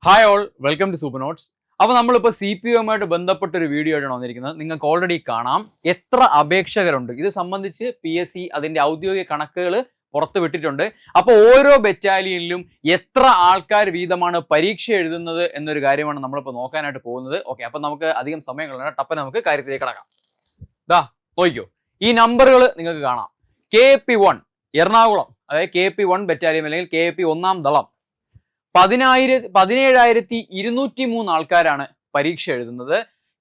Hi all, welcome to super notes. അപ്പോൾ നമ്മളിപ്പോൾ CPO-യുമായിട്ട് ബന്ധപ്പെട്ട ഒരു വീഡിയോ ആയിട്ടാണ് വന്നിരിക്കുന്നത്. നിങ്ങൾക്ക് ഓൾറെഡി കാണാം എത്ര അപേക്ഷകരുണ്ട്. ഇത് സംബന്ധിച്ച് PSC അതിന്റെ ഔദ്യോഗിക കണക്കുകൾ പുറത്തു വിട്ടിട്ടുണ്ട്. അപ്പോൾ ഓരോ ബറ്റാലിയനിലും എത്ര ആൾക്കാർ വീതമാണ് പരീക്ഷ എഴുതുന്നത് എന്നൊരു കാര്യമാണ് നമ്മളിപ്പോൾ നോക്കാനായിട്ട് പോകുന്നത്. ഓക്കെ, അപ്പോൾ നമുക്ക് അധികം സമയം കളയണ്ട, ടപ്പനെ നമുക്ക് കാര്യത്തിലേക്ക് കടക്കാം. ദാ നോക്കിക്കോ, ഈ നമ്പറുകൾ നിങ്ങൾക്ക് കാണാം. KP1 എറണാകുളം, അതായത് KP1 ബറ്റാലിയൻ അല്ലെങ്കിൽ KP 1-ാം ദളം 17,203 ആൾക്കാരാണ് പരീക്ഷ എഴുതുന്നത്.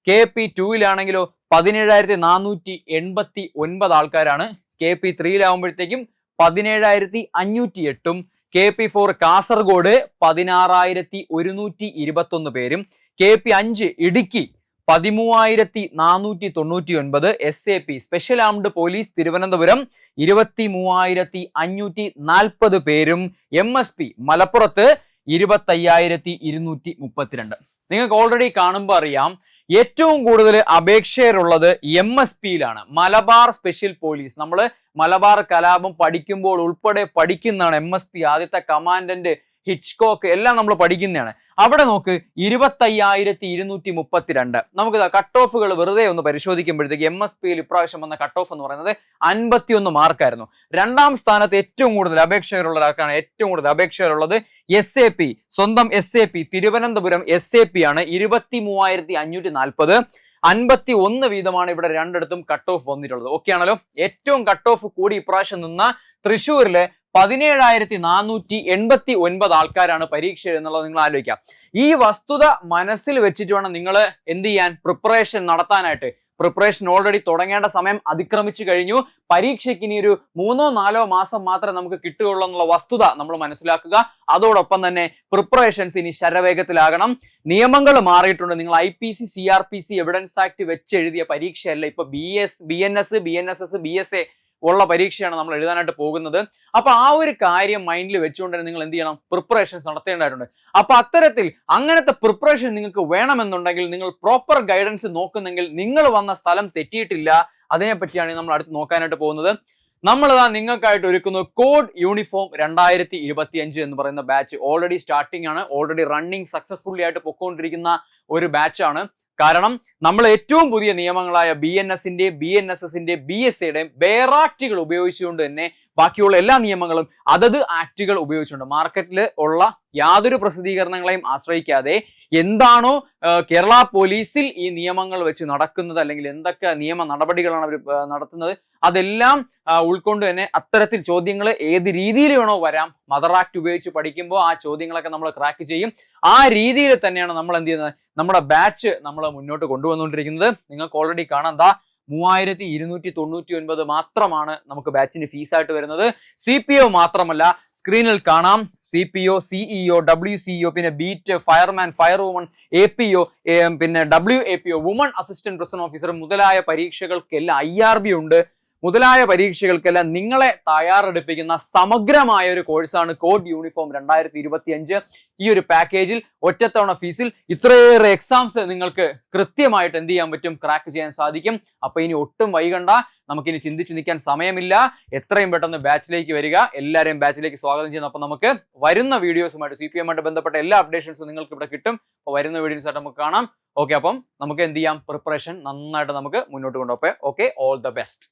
KP2-ലാണെങ്കിലോ 17,489 ആൾക്കാരാണ്. KP3-ലാവുമ്പോഴത്തേക്കും 17,508 KP4 കാസർഗോഡ് 16,121 പേരും. KP5 Idukki 13,499. SAP special armed police Thiruvananthapuram 23,540 പേരും. MSP മലപ്പുറത്ത് 25,232. നിങ്ങൾക്ക് ഓൾറെഡി കാണുമ്പോൾ അറിയാം ഏറ്റവും കൂടുതൽ അപേക്ഷകരുള്ളത് MSP-യിലാണ്, മലബാർ സ്പെഷ്യൽ പോലീസ്. നമ്മൾ മലബാർ കലാപം പഠിക്കുമ്പോൾ ഉൾപ്പെടെ പഠിക്കുന്നതാണ് MSP. ആദ്യത്തെ കമാൻഡന്റ് ഹിച്ച്കോക്ക് എല്ലാം നമ്മൾ പഠിക്കുന്നതാണ്. അവിടെ നോക്ക് 25,232. നമുക്ക് കട്ട് ഓഫുകൾ വെറുതെ ഒന്ന് പരിശോധിക്കുമ്പോഴത്തേക്ക് MSP-യിൽ ഇപ്രാവശ്യം വന്ന കട്ട് ഓഫ് എന്ന് പറയുന്നത് 51 മാർക്കായിരുന്നു. രണ്ടാം സ്ഥാനത്ത് ഏറ്റവും കൂടുതൽ അപേക്ഷകരുള്ള ഒരാൾക്കാണ് ഏറ്റവും കൂടുതൽ അപേക്ഷകരുള്ളത് SAP, സ്വന്തം SAP തിരുവനന്തപുരം SAP ആണ് 23,540. 51 വീതമാണ് ഇവിടെ രണ്ടിടത്തും കട്ട് ഓഫ് വന്നിട്ടുള്ളത്. ഓക്കെ ആണല്ലോ. ഏറ്റവും കട്ട് ഓഫ് കൂടി ഇപ്രാവശ്യം നിന്ന തൃശ്ശൂരിലെ 17,489 ആൾക്കാരാണ് പരീക്ഷ എന്നുള്ളത് നിങ്ങൾ ആലോചിക്കാം. ഈ വസ്തുത മനസ്സിൽ വെച്ചിട്ട് വേണം നിങ്ങൾ എന്ത് ചെയ്യാൻ, പ്രിപ്പറേഷൻ നടത്താനായിട്ട്. പ്രിപ്പറേഷൻ ഓൾറെഡി തുടങ്ങേണ്ട സമയം അതിക്രമിച്ചു കഴിഞ്ഞു. പരീക്ഷയ്ക്ക് ഇനി ഒരു 3-4 മാസം മാത്രമേ നമുക്ക് കിട്ടുകയുള്ളൂ എന്നുള്ള വസ്തുത നമ്മൾ മനസ്സിലാക്കുക. അതോടൊപ്പം തന്നെ പ്രിപ്പറേഷൻസ് ഇനി ശരവേഗത്തിലാകണം. നിയമങ്ങൾ മാറിയിട്ടുണ്ട്. നിങ്ങൾ IPC CRPC എവിഡൻസ് ആക്ട് വെച്ച് എഴുതിയ പരീക്ഷയല്ല ഇപ്പൊ BNS BNSS BSA ഉള്ള പരീക്ഷയാണ് നമ്മൾ എഴുതാനായിട്ട് പോകുന്നത്. അപ്പൊ ആ ഒരു കാര്യം മൈൻഡിൽ വെച്ചുകൊണ്ട് നിങ്ങൾ എന്ത് ചെയ്യണം, പ്രിപ്പറേഷൻസ് നടത്തേണ്ടതായിട്ടുണ്ട്. അപ്പൊ അത്തരത്തിൽ അങ്ങനത്തെ പ്രിപ്പറേഷൻ നിങ്ങൾക്ക് വേണമെന്നുണ്ടെങ്കിൽ, നിങ്ങൾ പ്രോപ്പർ ഗൈഡൻസ് നോക്കുന്നെങ്കിൽ, നിങ്ങൾ വന്ന സ്ഥലം തെറ്റിയിട്ടില്ല. അതിനെപ്പറ്റിയാണ് നമ്മൾ അടുത്ത് നോക്കാനായിട്ട് പോകുന്നത്. നമ്മളിതാ നിങ്ങൾക്കായിട്ട് ഒരുക്കുന്നു കോഡ് യൂണിഫോം 2025 എന്ന് പറയുന്ന ബാച്ച്. ഓൾറെഡി സ്റ്റാർട്ടിംഗ് ആണ്, ഓൾറെഡി റണ്ണിങ് സക്സസ്ഫുള്ളി ആയിട്ട് പൊക്കോണ്ടിരിക്കുന്ന ഒരു ബാച്ചാണ്. കാരണം നമ്മൾ ഏറ്റവും പുതിയ നിയമങ്ങളായ BNS-ന്റെയും BNSS-ന്റെയും BSA-യുടെയും ബേറാക്റ്റുകൾ ഉപയോഗിച്ചുകൊണ്ട് തന്നെ ബാക്കിയുള്ള എല്ലാ നിയമങ്ങളും അതത് ആക്റ്റുകൾ ഉപയോഗിച്ചുകൊണ്ട് മാർക്കറ്റിൽ ഉള്ള യാതൊരു പ്രസിദ്ധീകരണങ്ങളെയും ആശ്രയിക്കാതെ എന്താണോ കേരള പോലീസിൽ ഈ നിയമങ്ങൾ വെച്ച് നടക്കുന്നത്, അല്ലെങ്കിൽ എന്തൊക്കെ നിയമ നടപടികളാണ് അവർ നടത്തുന്നത്, അതെല്ലാം ഉൾക്കൊണ്ട് തന്നെ അത്തരത്തിൽ ചോദ്യങ്ങൾ ഏത് രീതിയിൽ വേണോ വരാം. മദർ ആക്ട് ഉപയോഗിച്ച് പഠിക്കുമ്പോൾ ആ ചോദ്യങ്ങളൊക്കെ നമ്മൾ ക്രാക്ക് ചെയ്യും. ആ രീതിയിൽ തന്നെയാണ് നമ്മൾ എന്ത് ചെയ്യുന്നത്, നമ്മുടെ ബാച്ച് നമ്മൾ മുന്നോട്ട് കൊണ്ടുവന്നുകൊണ്ടിരിക്കുന്നത്. നിങ്ങൾക്ക് ഓൾറെഡി കാണാം, 3,299 മാത്രമാണ് നമുക്ക് ബാച്ചിന്റെ ഫീസായിട്ട് വരുന്നത്. CPO മാത്രമല്ല, സ്ക്രീനിൽ കാണാം CPO, CEO, WCO, പിന്നെ ബീറ്റ്, ഫയർമാൻ, ഫയർവുമൺ, APO, പിന്നെ WAPO, woman assistant present officer മുതലായ പരീക്ഷകൾക്കെല്ലാം IRB ഉണ്ട്. മുതലായ പരീക്ഷകൾക്കെല്ലാം നിങ്ങളെ തയ്യാറെടുപ്പിക്കുന്ന സമഗ്രമായ ഒരു കോഴ്സാണ് കോഡ് യൂണിഫോം 2025. ഈ ഒരു പാക്കേജിൽ ഒറ്റത്തവണ ഫീസിൽ ഇത്രയേറെ എക്സാംസ് നിങ്ങൾക്ക് കൃത്യമായിട്ട് എന്ത് ചെയ്യാൻ പറ്റും, ക്രാക്ക് ചെയ്യാൻ സാധിക്കും. അപ്പൊ ഇനി ഒട്ടും വൈകണ്ട, നമുക്കിനി ചിന്തിച്ചു നിൽക്കാൻ സമയമില്ല. എത്രയും പെട്ടെന്ന് ബാച്ചിലേക്ക് വരിക. എല്ലാവരെയും ബാച്ചിലേക്ക് സ്വാഗതം ചെയ്യുന്നു. അപ്പൊ നമുക്ക് വരുന്ന വീഡിയോസുമായിട്ട് CPM-ആയിട്ട് ബന്ധപ്പെട്ട എല്ലാ അപ്ഡേഷൻസും നിങ്ങൾക്ക് ഇവിടെ കിട്ടും. അപ്പൊ വരുന്ന വീഡിയോസായിട്ട് നമുക്ക് കാണാം. ഓക്കെ, അപ്പം നമുക്ക് എന്ത് ചെയ്യാം, പ്രിപ്പറേഷൻ നന്നായിട്ട് നമുക്ക് മുന്നോട്ട് കൊണ്ടുപോകാം. Okay, all the best.